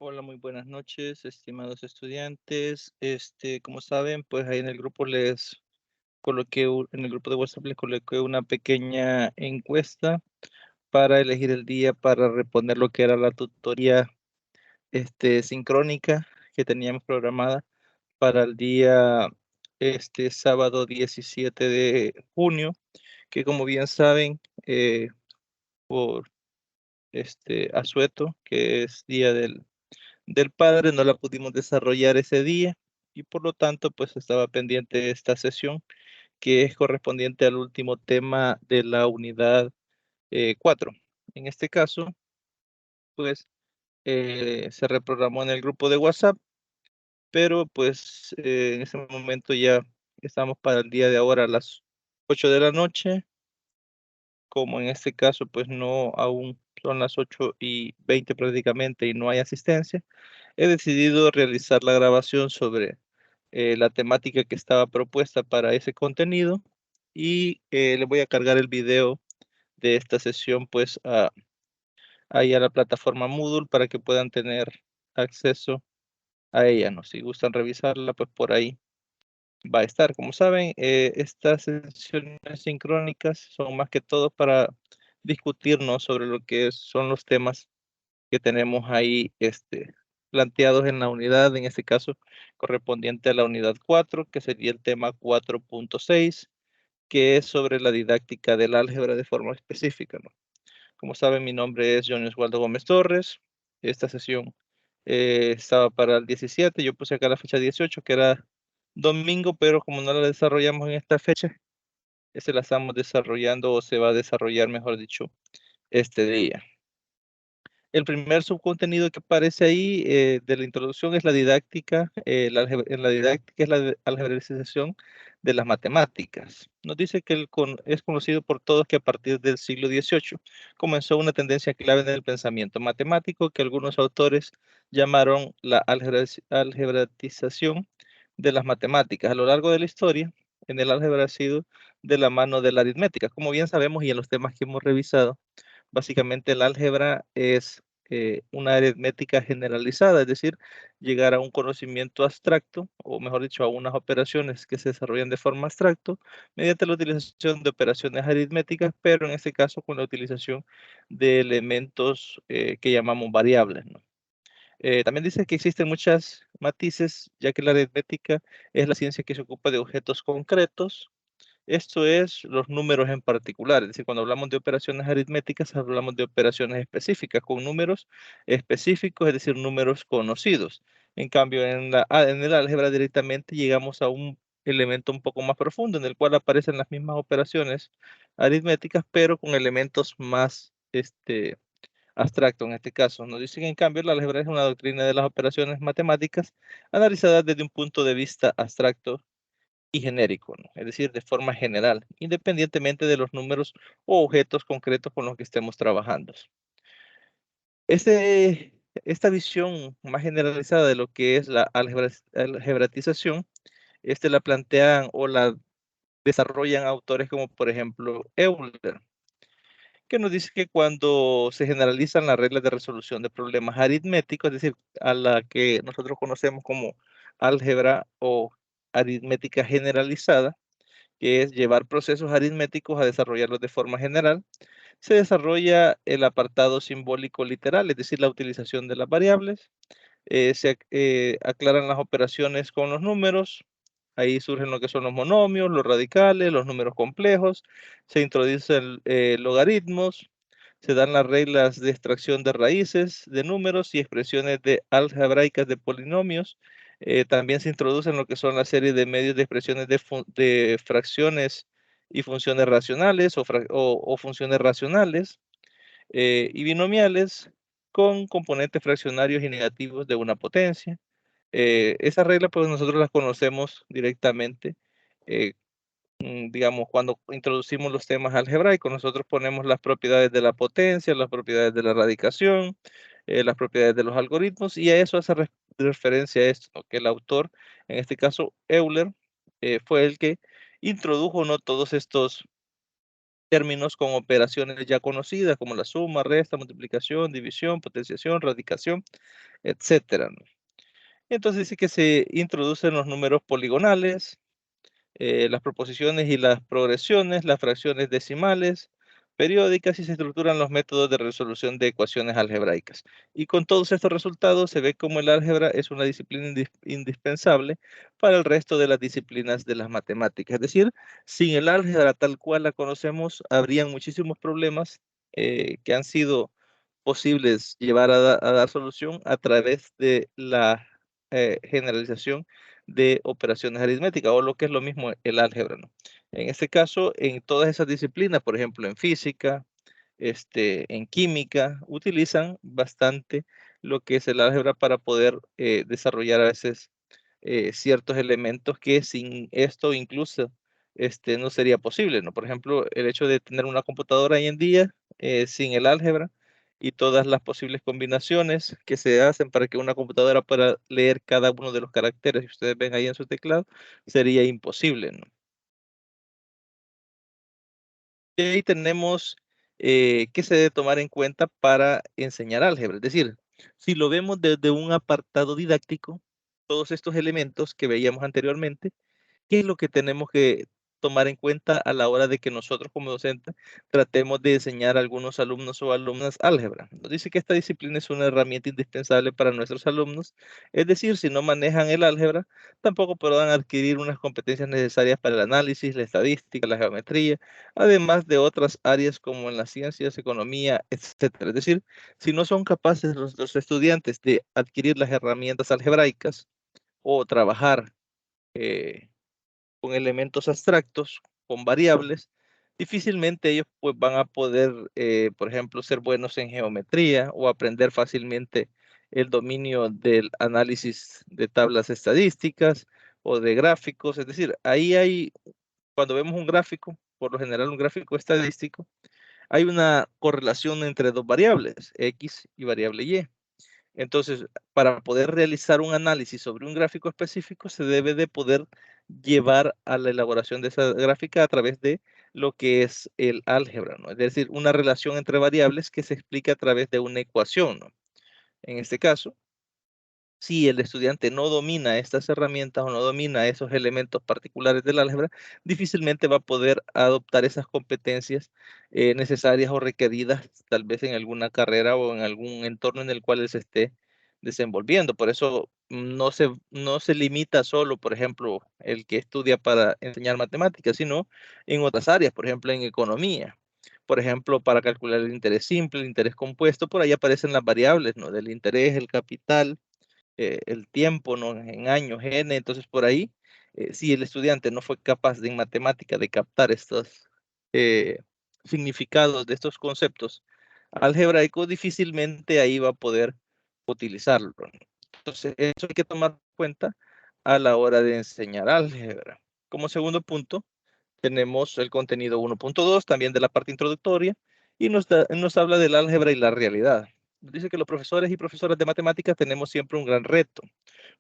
Hola, muy buenas noches, estimados estudiantes. Como saben, pues ahí en el grupo en el grupo de WhatsApp les coloqué una pequeña encuesta para elegir el día para responder lo que era la tutoría, sincrónica que teníamos programada para el día, sábado 17 de junio, que como bien saben, por asueto, que es día del padre, no la pudimos desarrollar ese día y por lo tanto, pues estaba pendiente esta sesión que es correspondiente al último tema de la unidad 4. En este caso, pues se reprogramó en el grupo de WhatsApp, pero pues en ese momento ya estamos para el día de ahora a las 8 de la noche, como en este caso, pues no aún son las 8:20 prácticamente y no hay asistencia. He decidido realizar la grabación sobre la temática que estaba propuesta para ese contenido y le voy a cargar el video de esta sesión pues ahí a la plataforma Moodle para que puedan tener acceso a ella, ¿no? Si gustan revisarla, pues por ahí va a estar. Como saben, estas sesiones sincrónicas son más que todo para discutirnos sobre lo que son los temas que tenemos ahí planteados en la unidad, en este caso correspondiente a la unidad 4, que sería el tema 4.6, que es sobre la didáctica del álgebra de forma específica, ¿no? Como saben, mi nombre es Johnny Oswaldo Gómez Torres. Esta sesión estaba para el 17, yo puse acá la fecha 18, que era domingo, pero como no la desarrollamos en esta fecha, se la estamos desarrollando o se va a desarrollar, mejor dicho, este día. El primer subcontenido que aparece ahí, de la introducción es la didáctica, la didáctica es la algebraización de las matemáticas. Nos dice que es conocido por todos que a partir del siglo XVIII comenzó una tendencia clave en el pensamiento matemático que algunos autores llamaron la algebraización de las matemáticas. A lo largo de la historia, en el álgebra ha sido de la mano de la aritmética. Como bien sabemos y en los temas que hemos revisado, básicamente el álgebra es una aritmética generalizada, es decir, llegar a un conocimiento abstracto, o mejor dicho, a unas operaciones que se desarrollan de forma abstracta mediante la utilización de operaciones aritméticas, pero en este caso con la utilización de elementos que llamamos variables, ¿no? También dice que existen muchas matices, ya que la aritmética es la ciencia que se ocupa de objetos concretos. Esto es los números en particular, es decir, cuando hablamos de operaciones aritméticas, hablamos de operaciones específicas con números específicos, es decir, números conocidos. En cambio, en el álgebra directamente llegamos a un elemento un poco más profundo, en el cual aparecen las mismas operaciones aritméticas, pero con elementos más abstractos en este caso. Nos dicen, en cambio, la álgebra es una doctrina de las operaciones matemáticas analizadas desde un punto de vista abstracto y genérico, ¿no? Es decir, de forma general, independientemente de los números o objetos concretos con los que estemos trabajando. Esta visión más generalizada de lo que es la algebraización, la plantean o la desarrollan autores como, por ejemplo, Euler, que nos dice que cuando se generalizan las reglas de resolución de problemas aritméticos, es decir, a la que nosotros conocemos como álgebra o aritmética generalizada, que es llevar procesos aritméticos a desarrollarlos de forma general, se desarrolla el apartado simbólico literal, es decir, la utilización de las variables, aclaran las operaciones con los números, ahí surgen lo que son los monomios, los radicales, los números complejos, se introducen logaritmos, se dan las reglas de extracción de raíces de números y expresiones algebraicas de polinomios. También se introducen lo que son la serie de medios de expresiones de fracciones y funciones racionales o funciones racionales y binomiales con componentes fraccionarios y negativos de una potencia. Esa regla, pues nosotros las conocemos directamente, eh, digamos, cuando introducimos los temas algebraicos, nosotros ponemos las propiedades de la potencia, las propiedades de la radicación, las propiedades de los algoritmos, y a eso hace referencia a esto, ¿no? Que el autor, en este caso Euler, fue el que introdujo, ¿no?, todos estos términos con operaciones ya conocidas como la suma, resta, multiplicación, división, potenciación, radicación, etcétera, ¿no? Entonces dice que se introducen los números poligonales, las proposiciones y las progresiones, las fracciones decimales, periódicas, y se estructuran los métodos de resolución de ecuaciones algebraicas. Y con todos estos resultados se ve como el álgebra es una disciplina indispensable para el resto de las disciplinas de las matemáticas. Es decir, sin el álgebra tal cual la conocemos, habrían muchísimos problemas que han sido posibles llevar a dar solución a través de la generalización de operaciones aritméticas, o lo que es lo mismo el álgebra, ¿no? En este caso, en todas esas disciplinas, por ejemplo, en física, en química, utilizan bastante lo que es el álgebra para poder desarrollar a veces ciertos elementos que sin esto incluso no sería posible, ¿no? Por ejemplo, el hecho de tener una computadora hoy en día sin el álgebra y todas las posibles combinaciones que se hacen para que una computadora pueda leer cada uno de los caracteres que ustedes ven ahí en su teclado, sería imposible, ¿no? Y ahí tenemos qué se debe tomar en cuenta para enseñar álgebra. Es decir, si lo vemos desde un apartado didáctico, todos estos elementos que veíamos anteriormente, ¿qué es lo que tenemos que tomar en cuenta a la hora de que nosotros como docentes tratemos de enseñar a algunos alumnos o alumnas álgebra? Nos dice que esta disciplina es una herramienta indispensable para nuestros alumnos, es decir, si no manejan el álgebra, tampoco podrán adquirir unas competencias necesarias para el análisis, la estadística, la geometría, además de otras áreas como en las ciencias, economía, etcétera. Es decir, si no son capaces los estudiantes de adquirir las herramientas algebraicas o trabajar eh, con elementos abstractos, con variables, difícilmente ellos pues, van a poder, por ejemplo, ser buenos en geometría o aprender fácilmente el dominio del análisis de tablas estadísticas o de gráficos. Es decir, ahí hay, cuando vemos un gráfico, por lo general un gráfico estadístico, hay una correlación entre dos variables, X y variable Y. Entonces, para poder realizar un análisis sobre un gráfico específico, se debe de poder llevar a la elaboración de esa gráfica a través de lo que es el álgebra, ¿no? Es decir, una relación entre variables que se explica a través de una ecuación, ¿no? En este caso, si el estudiante no domina estas herramientas o no domina esos elementos particulares del álgebra, difícilmente va a poder adoptar esas competencias necesarias o requeridas tal vez en alguna carrera o en algún entorno en el cual él se esté desenvolviendo. Por eso no se limita solo, por ejemplo, el que estudia para enseñar matemáticas, sino en otras áreas, por ejemplo, en economía. Por ejemplo, para calcular el interés simple, el interés compuesto, por ahí aparecen las variables, ¿no? Del interés, el capital, el tiempo, ¿no? En años, n, entonces por ahí, si el estudiante no fue capaz de en matemática de captar estos eh, significados de estos conceptos algebraicos, difícilmente ahí va a poder utilizarlo, ¿no? Entonces, eso hay que tomar en cuenta a la hora de enseñar álgebra. Como segundo punto, tenemos el contenido 1.2, también de la parte introductoria, y nos habla del álgebra y la realidad. Dice que los profesores y profesoras de matemáticas tenemos siempre un gran reto: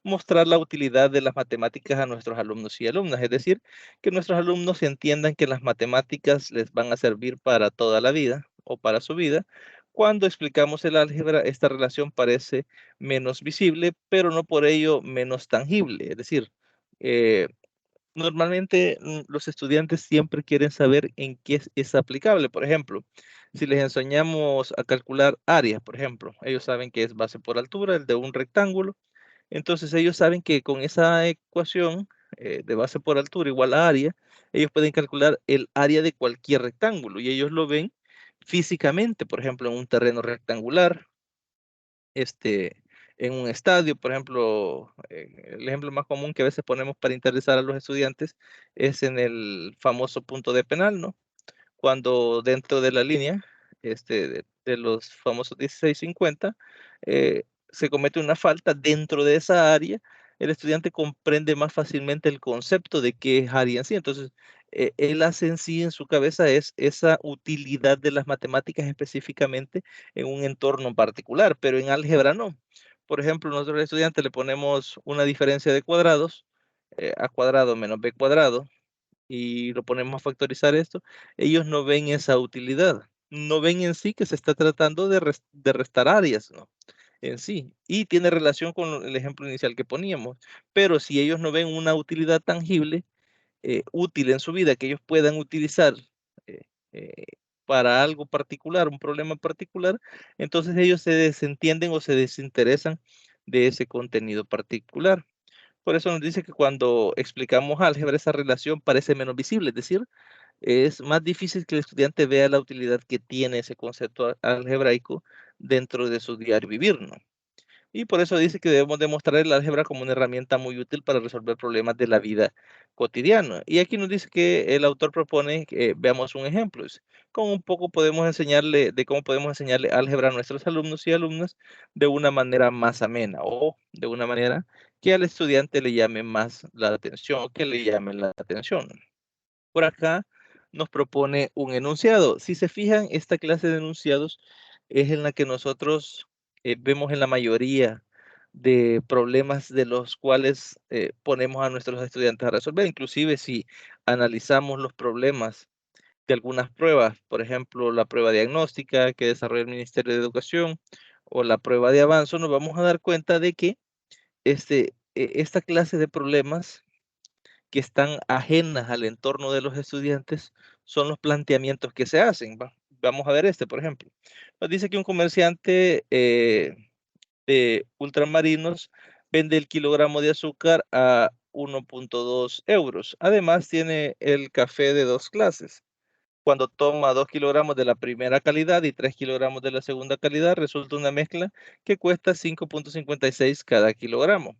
mostrar la utilidad de las matemáticas a nuestros alumnos y alumnas, es decir, que nuestros alumnos entiendan que las matemáticas les van a servir para toda la vida o para su vida. Cuando explicamos el álgebra, esta relación parece menos visible, pero no por ello menos tangible. Es decir, eh, normalmente los estudiantes siempre quieren saber en qué es aplicable. Por ejemplo, si les enseñamos a calcular áreas, por ejemplo, ellos saben que es base por altura, el de un rectángulo. Entonces ellos saben que con esa ecuación de base por altura igual a área, ellos pueden calcular el área de cualquier rectángulo y ellos lo ven físicamente, por ejemplo, en un terreno rectangular, en un estadio, por ejemplo, el ejemplo más común que a veces ponemos para interesar a los estudiantes es en el famoso punto de penal, ¿no? Cuando dentro de la línea de los famosos 16-50 se comete una falta dentro de esa área, el estudiante comprende más fácilmente el concepto de qué es área en sí. Entonces, él hace en sí en su cabeza es esa utilidad de las matemáticas específicamente en un entorno particular, pero en álgebra no. Por ejemplo, nosotros al estudiante le ponemos una diferencia de cuadrados, a cuadrado menos b cuadrado, y lo ponemos a factorizar esto, ellos no ven esa utilidad, no ven en sí que se está tratando de restar áreas, ¿no? En sí, y tiene relación con el ejemplo inicial que poníamos, pero si ellos no ven una utilidad tangible, útil en su vida que ellos puedan utilizar eh, eh, para algo particular, un problema particular, entonces ellos se desentienden o se desinteresan de ese contenido particular. Por eso nos dice que cuando explicamos álgebra, esa relación parece menos visible, es decir, es más difícil que el estudiante vea la utilidad que tiene ese concepto algebraico dentro de su diario vivir, ¿no? Y por eso dice que debemos demostrar el álgebra como una herramienta muy útil para resolver problemas de la vida cotidiana. Y aquí nos dice que el autor propone que veamos un ejemplo. Con un poco podemos enseñarle, de cómo podemos enseñarle álgebra a nuestros alumnos y alumnas de una manera más amena o de una manera que al estudiante le llame más la atención, que le llame la atención. Por acá nos propone un enunciado. Si se fijan, esta clase de enunciados es en la que nosotros vemos en la mayoría de problemas de los cuales ponemos a nuestros estudiantes a resolver. Inclusive si analizamos los problemas de algunas pruebas, por ejemplo, la prueba diagnóstica que desarrolla el Ministerio de Educación o la prueba de avanzo, nos vamos a dar cuenta de que esta clase de problemas que están ajenas al entorno de los estudiantes son los planteamientos que se hacen. Vamos a ver este, por ejemplo. Nos dice que un comerciante de ultramarinos vende el kilogramo de azúcar a 1.2 euros. Además, tiene el café de dos clases. Cuando toma 2 kilogramos de la primera calidad y 3 kilogramos de la segunda calidad, resulta una mezcla que cuesta 5.56 cada kilogramo.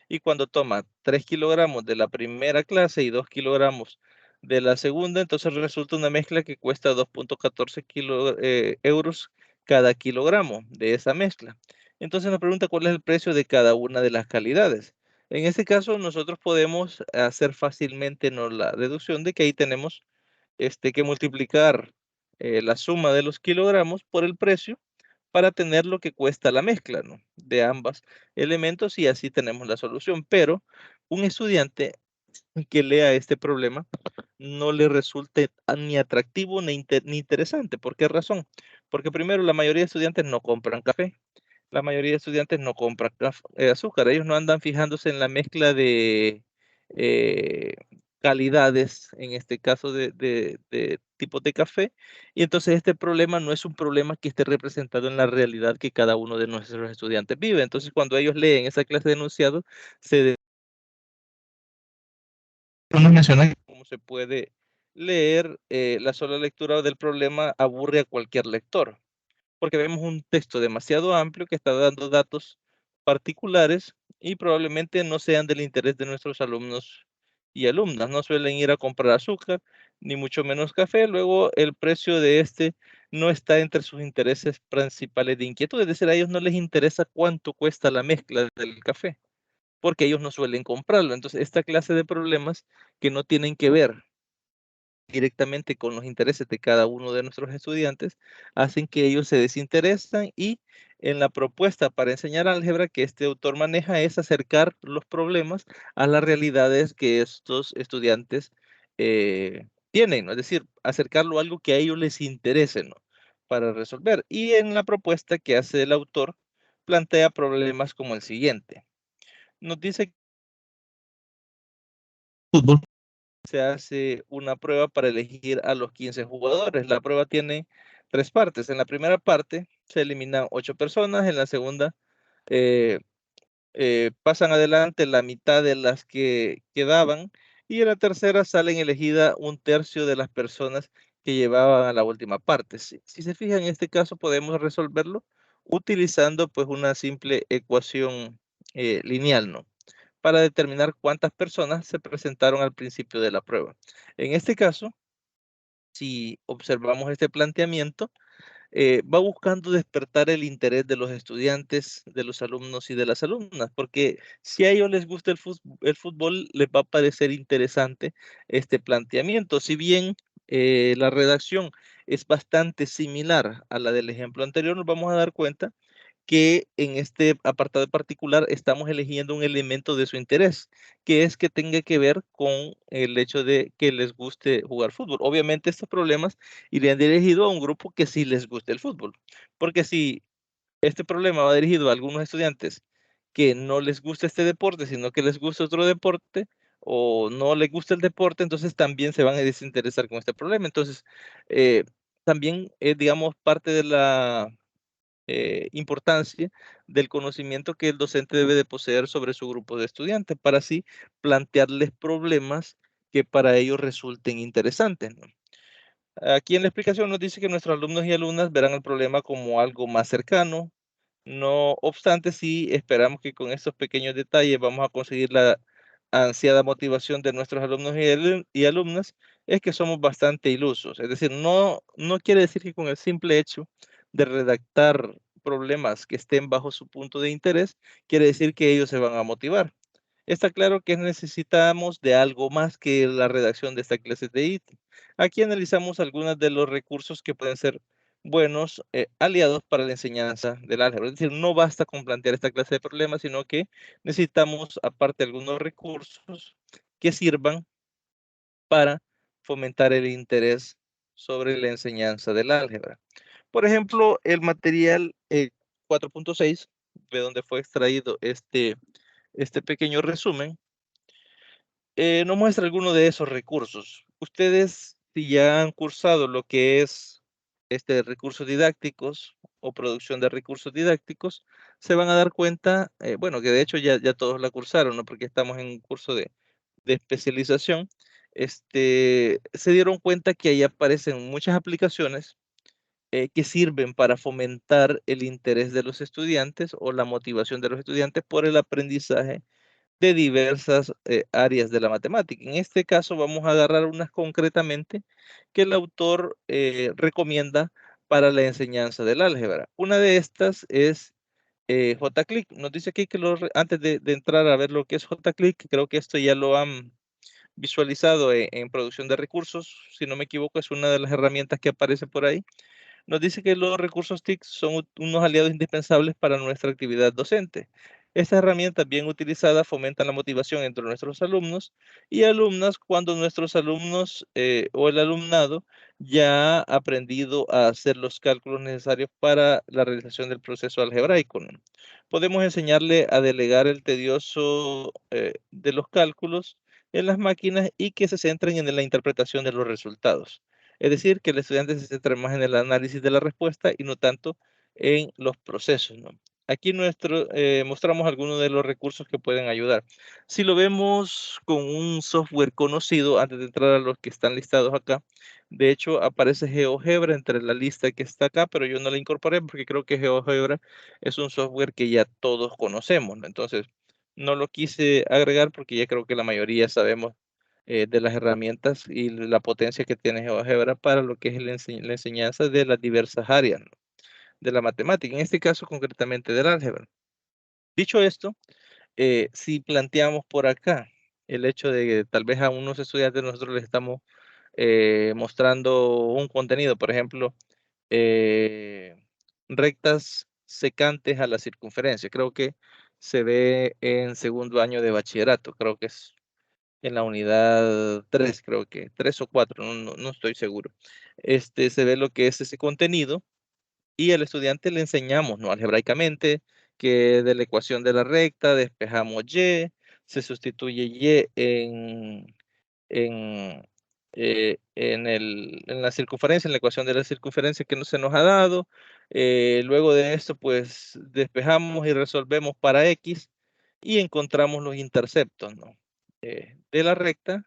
Y cuando toma 3 kilogramos de la primera clase y 2 kilogramos de la segunda, entonces resulta una mezcla que cuesta 2.14 euros cada kilogramo de esa mezcla. Entonces nos pregunta cuál es el precio de cada una de las calidades. En este caso, nosotros podemos hacer fácilmente la deducción de que ahí tenemos que multiplicar la suma de los kilogramos por el precio para tener lo que cuesta la mezcla, ¿no? De ambos elementos y así tenemos la solución. Pero un estudiante que lea este problema no le resulte ni atractivo ni interesante. ¿Por qué razón? Porque primero, la mayoría de estudiantes no compran café. La mayoría de estudiantes no compran azúcar. Ellos no andan fijándose en la mezcla de eh, calidades, en este caso de tipos de café. Y entonces este problema no es un problema que esté representado en la realidad que cada uno de nuestros estudiantes vive. Entonces cuando ellos leen esa clase de enunciado, nos menciona cómo se puede leer, la sola lectura del problema aburre a cualquier lector, porque vemos un texto demasiado amplio que está dando datos particulares y probablemente no sean del interés de nuestros alumnos y alumnas. No suelen ir a comprar azúcar, ni mucho menos café. Luego, el precio de este no está entre sus intereses principales de inquietud. Es decir, a ellos no les interesa cuánto cuesta la mezcla del café, porque ellos no suelen comprarlo. Entonces, esta clase de problemas que no tienen que ver directamente con los intereses de cada uno de nuestros estudiantes, hacen que ellos se desinteresan y en la propuesta para enseñar álgebra que este autor maneja es acercar los problemas a las realidades que estos estudiantes tienen, ¿no? Es decir, acercarlo a algo que a ellos les interese, ¿no? Para resolver. Y en la propuesta que hace el autor, plantea problemas como el siguiente. Nos dice fútbol se hace una prueba para elegir a los 15 jugadores. La prueba tiene 3 partes. En la primera parte se eliminan 8 personas, en la segunda eh, pasan adelante la mitad de las que quedaban y en la tercera salen elegida un tercio de las personas que llevaban a la última parte. Si se fijan, en este caso podemos resolverlo utilizando pues una simple ecuación lineal, ¿no? Para determinar cuántas personas se presentaron al principio de la prueba. En este caso, si observamos este planteamiento, va buscando despertar el interés de los estudiantes, de los alumnos y de las alumnas, porque si a ellos les gusta el fútbol, les va a parecer interesante este planteamiento. Si bien la redacción es bastante similar a la del ejemplo anterior, nos vamos a dar cuenta que en este apartado particular estamos eligiendo un elemento de su interés, que es que tenga que ver con el hecho de que les guste jugar fútbol. Obviamente estos problemas irían dirigidos a un grupo que sí les guste el fútbol, porque si este problema va dirigido a algunos estudiantes que no les gusta este deporte, sino que les gusta otro deporte, o no les gusta el deporte, entonces también se van a desinteresar con este problema. Entonces, también es, digamos, parte de la importancia del conocimiento que el docente debe de poseer sobre su grupo de estudiantes para así plantearles problemas que para ellos resulten interesantes, ¿no? Aquí en la explicación nos dice que nuestros alumnos y alumnas verán el problema como algo más cercano. No obstante, sí esperamos que con estos pequeños detalles vamos a conseguir la ansiada motivación de nuestros alumnos y alumnas, es que somos bastante ilusos. Es decir, no quiere decir que con el simple hecho de redactar problemas que estén bajo su punto de interés, quiere decir que ellos se van a motivar. Está claro que necesitamos de algo más que la redacción de esta clase de ítem. Aquí analizamos algunos de los recursos que pueden ser buenos aliados para la enseñanza del álgebra. Es decir, no basta con plantear esta clase de problemas, sino que necesitamos, aparte, algunos recursos que sirvan para fomentar el interés sobre la enseñanza del álgebra. Por ejemplo, el material 4.6, de donde fue extraído este pequeño resumen, nos muestra alguno de esos recursos. Ustedes, si ya han cursado lo que es recursos didácticos o producción de recursos didácticos, se van a dar cuenta, bueno, que de hecho ya todos la cursaron, ¿no? Porque estamos en un curso de especialización. Se dieron cuenta que ahí aparecen muchas aplicaciones que sirven para fomentar el interés de los estudiantes o la motivación de los estudiantes por el aprendizaje de diversas áreas de la matemática. En este caso vamos a agarrar unas concretamente que el autor recomienda para la enseñanza del álgebra. Una de estas es JClick. Nos dice aquí que antes de entrar a ver lo que es JClick, creo que esto ya lo han visualizado en producción de recursos. Si no me equivoco, es una de las herramientas que aparece por ahí. Nos dice que los recursos TIC son unos aliados indispensables para nuestra actividad docente. Estas herramientas bien utilizadas fomentan la motivación entre nuestros alumnos y alumnas cuando nuestros alumnos o el alumnado ya ha aprendido a hacer los cálculos necesarios para la realización del proceso algebraico, ¿no? Podemos enseñarle a delegar el tedioso de los cálculos en las máquinas y que se centren en la interpretación de los resultados. Es decir, que el estudiante se centra más en el análisis de la respuesta y no tanto en los procesos, ¿no? Aquí mostramos algunos de los recursos que pueden ayudar. Si lo vemos con un software conocido, antes de entrar a los que están listados acá, de hecho aparece GeoGebra entre la lista que está acá, pero yo no la incorporé porque creo que GeoGebra es un software que ya todos conocemos, ¿no? Entonces, no lo quise agregar porque ya creo que la mayoría sabemos de las herramientas y la potencia que tiene GeoGebra para lo que es la enseñanza de las diversas áreas, ¿no? De la matemática, en este caso concretamente del álgebra. Dicho esto, si planteamos por acá el hecho de que tal vez a unos estudiantes nosotros les estamos mostrando un contenido, por ejemplo, eh, rectas secantes a la circunferencia. Creo que se ve en segundo año de bachillerato, creo que es en la unidad 3, creo que 3 o 4, no estoy seguro. Se ve lo que es ese contenido y al estudiante le enseñamos, ¿no? Algebraicamente, que de la ecuación de la recta despejamos y, se sustituye y en, en la circunferencia, en la ecuación de la circunferencia que no se nos ha dado. Luego de esto, pues despejamos y resolvemos para x y encontramos los interceptos, ¿no? De la recta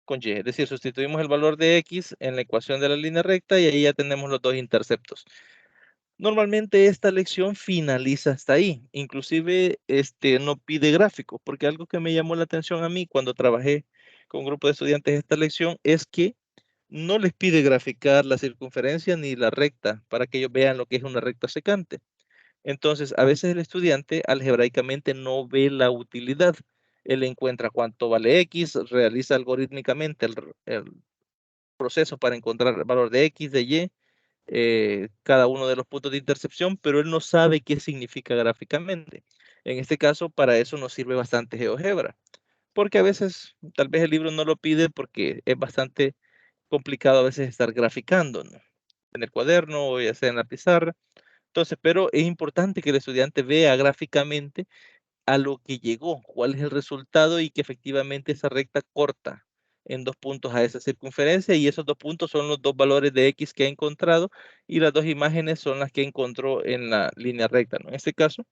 con y, es decir, sustituimos el valor de x en la ecuación de la línea recta y ahí ya tenemos los dos interceptos. Normalmente esta lección finaliza hasta ahí, inclusive no pide gráficos, porque algo que me llamó la atención a mí cuando trabajé con un grupo de estudiantes esta lección es que no les pide graficar la circunferencia ni la recta para que ellos vean lo que es una recta secante. Entonces, a veces el estudiante algebraicamente no ve la utilidad. Él encuentra cuánto vale X, realiza algorítmicamente el proceso para encontrar el valor de X, de Y, cada uno de los puntos de intercepción, pero él no sabe qué significa gráficamente. En este caso, para eso nos sirve bastante GeoGebra, porque a veces tal vez el libro no lo pide porque es bastante complicado a veces estar graficando, ¿no? En el cuaderno o ya sea en la pizarra. Entonces, pero es importante que el estudiante vea gráficamente a lo que llegó, cuál es el resultado y que efectivamente esa recta corta en 2 puntos a esa circunferencia, y esos 2 puntos son los 2 valores de X que ha encontrado, y las 2 imágenes son las que encontró en la línea recta, ¿no? En este caso,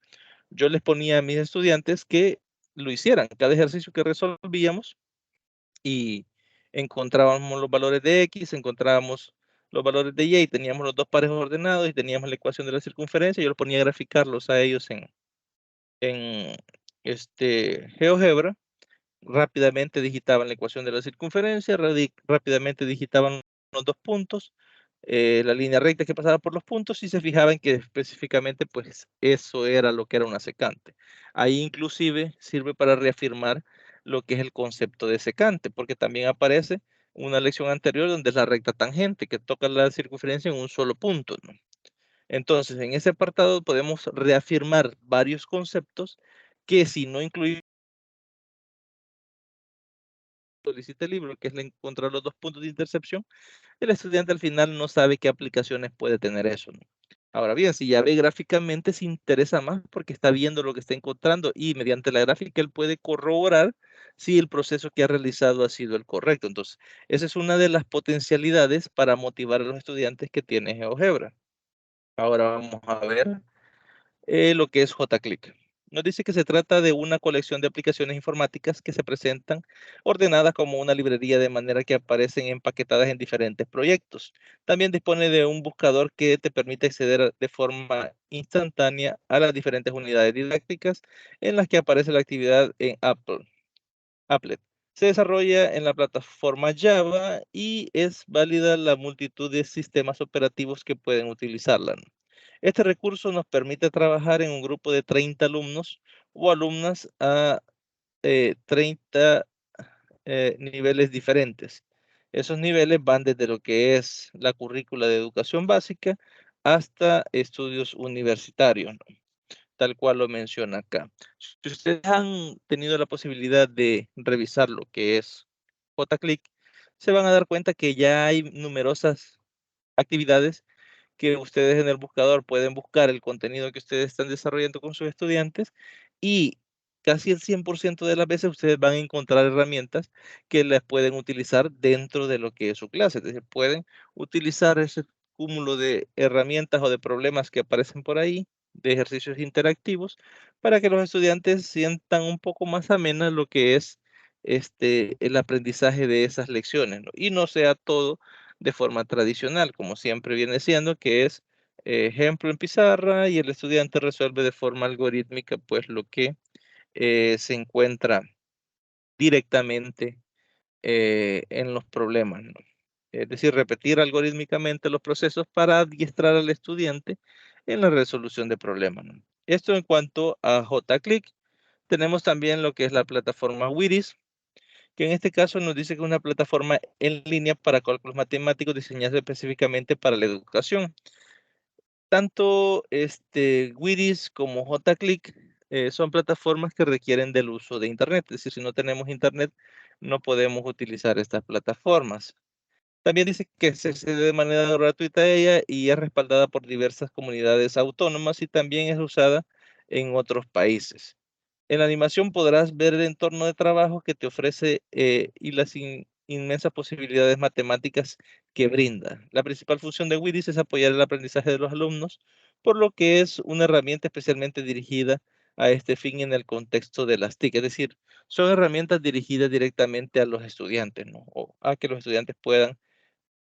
yo les ponía a mis estudiantes que lo hicieran, cada ejercicio que resolvíamos, y encontrábamos los valores de X, encontrábamos los valores de Y, teníamos los 2 pares ordenados y teníamos la ecuación de la circunferencia. Yo los ponía a graficarlos a ellos en GeoGebra. Rápidamente digitaban la ecuación de la circunferencia, rápidamente digitaban los 2 puntos, la línea recta que pasaba por los puntos, y se fijaban que específicamente, pues, eso era lo que era una secante. Ahí inclusive sirve para reafirmar lo que es el concepto de secante, porque también aparece una lección anterior donde es la recta tangente, que toca la circunferencia en un solo punto, ¿no? Entonces, en ese apartado podemos reafirmar varios conceptos que si no incluimos solicita el libro, que es encontrar los 2 puntos de intercepción, el estudiante al final no sabe qué aplicaciones puede tener eso, ¿no? Ahora bien, si ya ve gráficamente, se interesa más porque está viendo lo que está encontrando, y mediante la gráfica él puede corroborar si el proceso que ha realizado ha sido el correcto. Entonces, esa es una de las potencialidades para motivar a los estudiantes que tiene GeoGebra. Ahora vamos a ver lo que es JClick. Nos dice que se trata de una colección de aplicaciones informáticas que se presentan ordenadas como una librería, de manera que aparecen empaquetadas en diferentes proyectos. También dispone de un buscador que te permite acceder de forma instantánea a las diferentes unidades didácticas en las que aparece la actividad en Applet. Se desarrolla en la plataforma Java y es válida la multitud de sistemas operativos que pueden utilizarla, ¿no? Este recurso nos permite trabajar en un grupo de 30 alumnos o alumnas a 30 niveles diferentes. Esos niveles van desde lo que es la currícula de educación básica hasta estudios universitarios, ¿no? Tal cual lo menciona acá. Si ustedes han tenido la posibilidad de revisar lo que es JClick, se van a dar cuenta que ya hay numerosas actividades que ustedes en el buscador pueden buscar el contenido que ustedes están desarrollando con sus estudiantes, y casi el 100% de las veces ustedes van a encontrar herramientas que las pueden utilizar dentro de lo que es su clase. Es decir, pueden utilizar ese cúmulo de herramientas o de problemas que aparecen por ahí, de ejercicios interactivos, para que los estudiantes sientan un poco más amena lo que es el aprendizaje de esas lecciones, ¿no? Y no sea todo de forma tradicional, como siempre viene siendo, que es ejemplo en pizarra y el estudiante resuelve de forma algorítmica, pues lo que se encuentra directamente en los problemas, ¿no? Es decir, repetir algorítmicamente los procesos para adiestrar al estudiante en la resolución de problemas, ¿no? Esto en cuanto a JClick. Tenemos también lo que es la plataforma Wiris, que en este caso nos dice que es una plataforma en línea para cálculos matemáticos diseñada específicamente para la educación. Tanto Wiris como JClick son plataformas que requieren del uso de Internet. Es decir, si no tenemos Internet, no podemos utilizar estas plataformas. También dice que se accede de manera gratuita a ella y es respaldada por diversas comunidades autónomas, y también es usada en otros países. En la animación podrás ver el entorno de trabajo que te ofrece y las inmensas posibilidades matemáticas que brinda. La principal función de Wiris es apoyar el aprendizaje de los alumnos, por lo que es una herramienta especialmente dirigida a este fin en el contexto de las TIC. Es decir, son herramientas dirigidas directamente a los estudiantes, ¿no? O a que los estudiantes puedan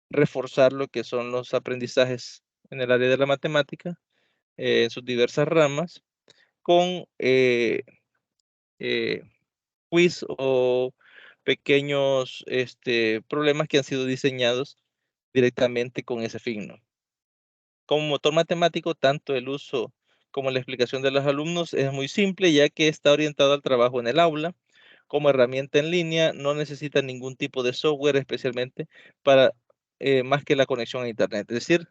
reforzar lo que son los aprendizajes en el área de la matemática, en sus diversas ramas, con eh, quiz o pequeños problemas que han sido diseñados directamente con ese fin, ¿no? Como motor matemático, tanto el uso como la explicación de los alumnos es muy simple, ya que está orientado al trabajo en el aula. Como herramienta en línea, no necesita ningún tipo de software, especialmente para más que la conexión a Internet. Es decir,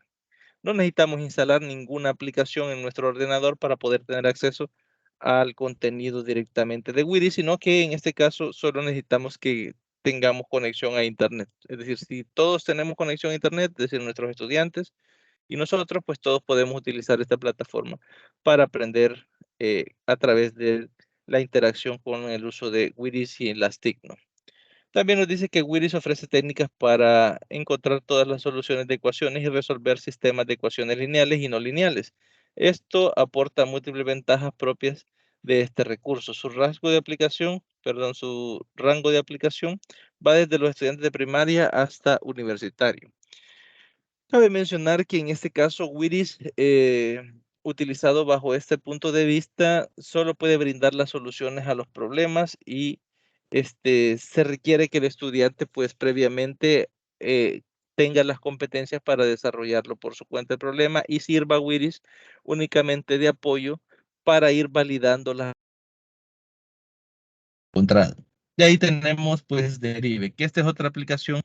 no necesitamos instalar ninguna aplicación en nuestro ordenador para poder tener acceso al contenido directamente de Wiri, sino que en este caso solo necesitamos que tengamos conexión a Internet. Es decir, si todos tenemos conexión a Internet, es decir, nuestros estudiantes y nosotros, pues todos podemos utilizar esta plataforma para aprender a través de la interacción con el uso de Wiris y las TIC, ¿no? También nos dice que Wiris ofrece técnicas para encontrar todas las soluciones de ecuaciones y resolver sistemas de ecuaciones lineales y no lineales. Esto aporta múltiples ventajas propias de este recurso. Su rango de aplicación va desde los estudiantes de primaria hasta universitario. Cabe mencionar que en este caso Wiris, utilizado bajo este punto de vista, solo puede brindar las soluciones a los problemas y se requiere que el estudiante pues previamente tenga las competencias para desarrollarlo por su cuenta el problema y sirva Wiris únicamente de apoyo para ir validando la encontrado. De ahí tenemos pues Derive, que esta es otra aplicación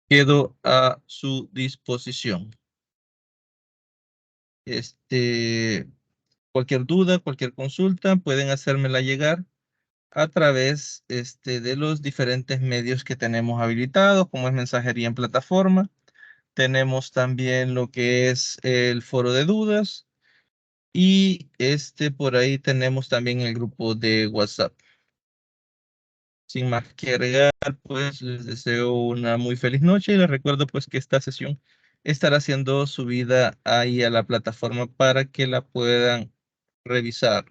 Quedo a su disposición. Cualquier duda, cualquier consulta, pueden hacérmela llegar a través de los diferentes medios que tenemos habilitados, como es mensajería en plataforma. Tenemos también lo que es el foro de dudas y por ahí tenemos también el grupo de WhatsApp. Sin más que agregar, pues les deseo una muy feliz noche y les recuerdo pues que esta sesión estará siendo subida ahí a la plataforma para que la puedan revisar.